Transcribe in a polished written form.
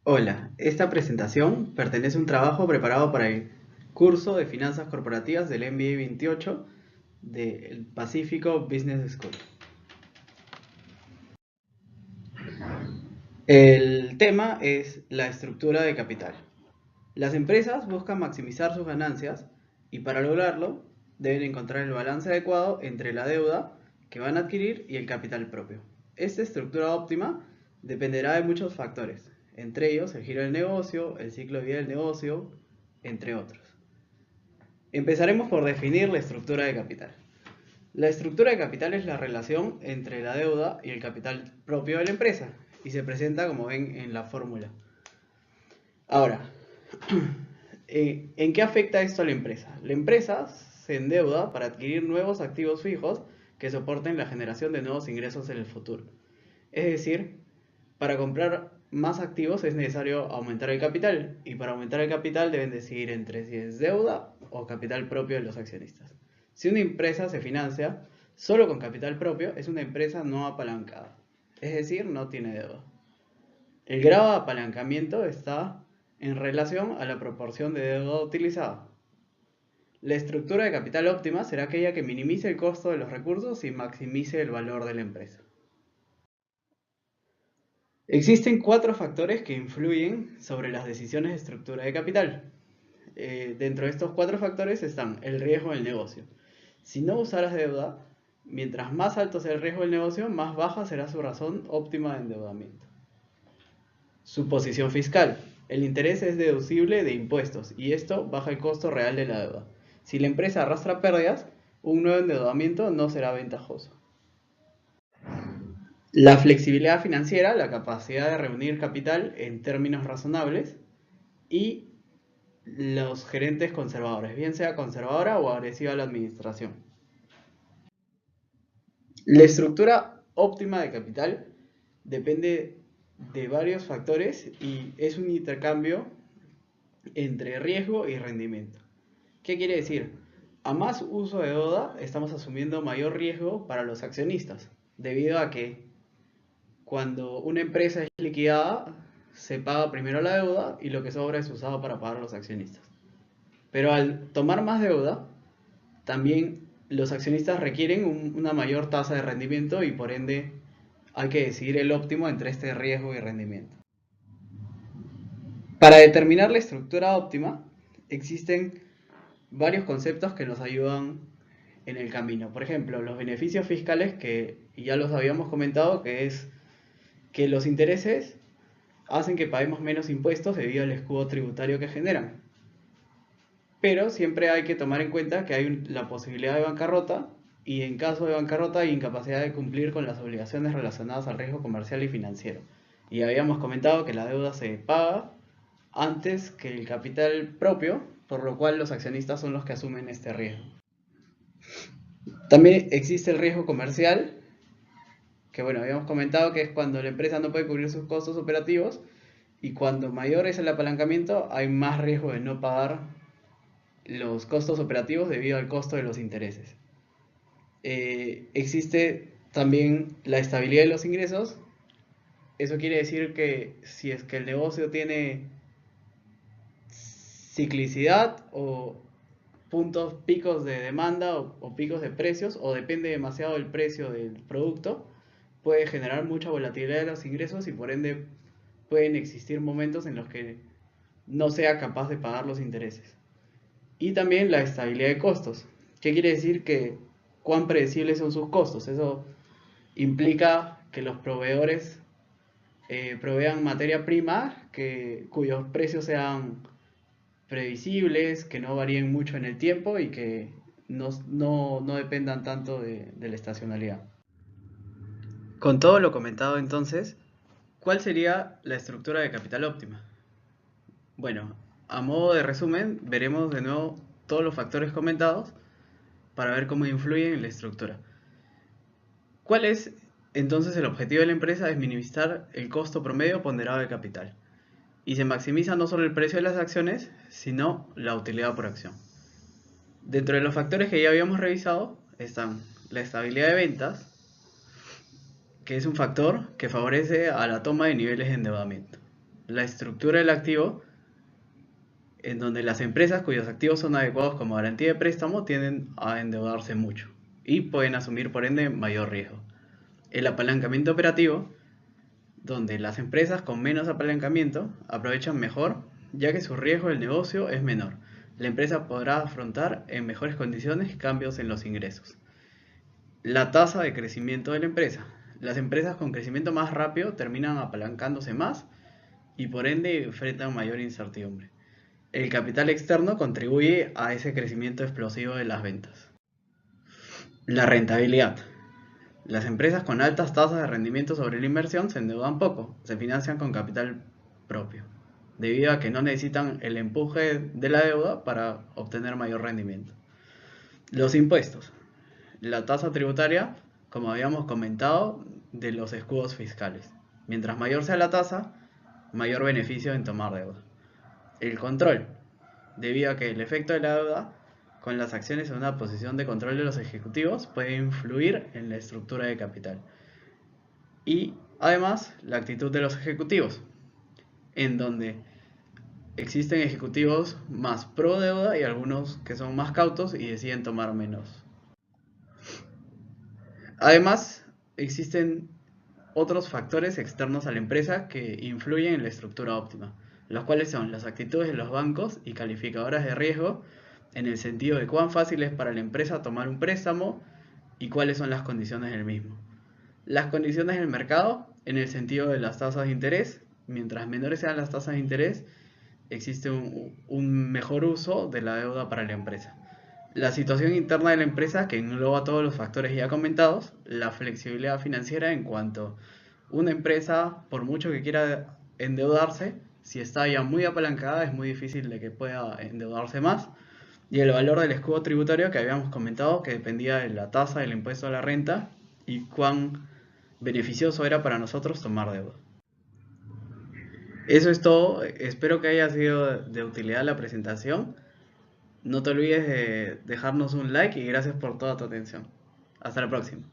Hola, esta presentación pertenece a un trabajo preparado para el curso de Finanzas Corporativas del MBA 28 del Pacífico Business School. El tema es la estructura de capital. Las empresas buscan maximizar sus ganancias y para lograrlo deben encontrar el balance adecuado entre la deuda que van a adquirir y el capital propio. Esta estructura óptima dependerá de muchos factores, entre ellos el giro del negocio, el ciclo de vida del negocio, entre otros. Empezaremos por definir la estructura de capital. La estructura de capital es la relación entre la deuda y el capital propio de la empresa y se presenta como ven en la fórmula. Ahora, ¿en qué afecta esto a la empresa? La empresa se endeuda para adquirir nuevos activos fijos que soporten la generación de nuevos ingresos en el futuro. Es decir, para comprar más activos es necesario aumentar el capital y para aumentar el capital deben decidir entre si es deuda o capital propio de los accionistas. Si una empresa se financia solo con capital propio, es una empresa no apalancada, es decir, no tiene deuda. El grado de apalancamiento está en relación a la proporción de deuda utilizada. La estructura de capital óptima será aquella que minimice el costo de los recursos y maximice el valor de la empresa. Existen 4 factores que influyen sobre las decisiones de estructura de capital. Dentro de estos 4 factores están el riesgo del negocio. Si no usaras deuda, mientras más alto sea el riesgo del negocio, más baja será su razón óptima de endeudamiento. Su posición fiscal. El interés es deducible de impuestos y esto baja el costo real de la deuda. Si la empresa arrastra pérdidas, un nuevo endeudamiento no será ventajoso. La flexibilidad financiera, la capacidad de reunir capital en términos razonables y los gerentes conservadores, bien sea conservadora o agresiva a la administración. La estructura óptima de capital depende de varios factores y es un intercambio entre riesgo y rendimiento. ¿Qué quiere decir? A más uso de deuda estamos asumiendo mayor riesgo para los accionistas, debido a que cuando una empresa es liquidada, se paga primero la deuda y lo que sobra es usado para pagar a los accionistas. Pero al tomar más deuda, también los accionistas requieren una mayor tasa de rendimiento y por ende hay que decidir el óptimo entre este riesgo y rendimiento. Para determinar la estructura óptima, existen varios conceptos que nos ayudan en el camino. Por ejemplo, los beneficios fiscales, que ya los habíamos comentado, que es que los intereses hacen que paguemos menos impuestos debido al escudo tributario que generan. Pero siempre hay que tomar en cuenta que hay la posibilidad de bancarrota y en caso de bancarrota hay incapacidad de cumplir con las obligaciones relacionadas al riesgo comercial y financiero. Y habíamos comentado que la deuda se paga antes que el capital propio, por lo cual los accionistas son los que asumen este riesgo. También existe el riesgo comercial, que bueno, habíamos comentado que es cuando la empresa no puede cubrir sus costos operativos y cuando mayor es el apalancamiento hay más riesgo de no pagar los costos operativos debido al costo de los intereses. Existe también la estabilidad de los ingresos. Eso quiere decir que si es que el negocio tiene ciclicidad o puntos picos de demanda o picos de precios o depende demasiado del precio del producto, puede generar mucha volatilidad de los ingresos y por ende pueden existir momentos en los que no sea capaz de pagar los intereses. Y también la estabilidad de costos. ¿Qué quiere decir? Que cuán predecibles son sus costos. Eso implica que los proveedores provean materia prima cuyos precios sean previsibles, que no varíen mucho en el tiempo y que no dependan tanto de la estacionalidad. Con todo lo comentado entonces, ¿cuál sería la estructura de capital óptima? Bueno, a modo de resumen, veremos de nuevo todos los factores comentados para ver cómo influyen en la estructura. ¿Cuál es entonces el objetivo de la empresa? Es minimizar el costo promedio ponderado de capital. Y se maximiza no solo el precio de las acciones, sino la utilidad por acción. Dentro de los factores que ya habíamos revisado están la estabilidad de ventas, que es un factor que favorece a la toma de niveles de endeudamiento. la estructura del activo, en donde las empresas cuyos activos son adecuados como garantía de préstamo tienden a endeudarse mucho y pueden asumir por ende mayor riesgo. El apalancamiento operativo, donde las empresas con menos apalancamiento aprovechan mejor, ya que su riesgo del negocio es menor. La empresa podrá afrontar en mejores condiciones cambios en los ingresos. La tasa de crecimiento de la empresa. Las empresas con crecimiento más rápido terminan apalancándose más y por ende enfrentan mayor incertidumbre. El capital externo contribuye a ese crecimiento explosivo de las ventas. La rentabilidad. Las empresas con altas tasas de rendimiento sobre la inversión se endeudan poco, se financian con capital propio, debido a que no necesitan el empuje de la deuda para obtener mayor rendimiento. Los impuestos. La tasa tributaria, como habíamos comentado, de los escudos fiscales. Mientras mayor sea la tasa, mayor beneficio en tomar deuda. El control, debido a que el efecto de la deuda con las acciones en una posición de control de los ejecutivos puede influir en la estructura de capital. Y además, la actitud de los ejecutivos, en donde existen ejecutivos más pro deuda y algunos que son más cautos y deciden tomar menos. Además, existen otros factores externos a la empresa que influyen en la estructura óptima, los cuales son las actitudes de los bancos y calificadoras de riesgo en el sentido de cuán fácil es para la empresa tomar un préstamo y cuáles son las condiciones del mismo. Las condiciones del mercado en el sentido de las tasas de interés, mientras menores sean las tasas de interés, existe un mejor uso de la deuda para la empresa. La situación interna de la empresa que engloba todos los factores ya comentados, la flexibilidad financiera en cuanto una empresa, por mucho que quiera endeudarse, si está ya muy apalancada es muy difícil de que pueda endeudarse más, y el valor del escudo tributario que habíamos comentado que dependía de la tasa del impuesto a la renta y cuán beneficioso era para nosotros tomar deuda. Eso es todo, espero que haya sido de utilidad la presentación. No te olvides de dejarnos un like y gracias por toda tu atención. Hasta la próxima.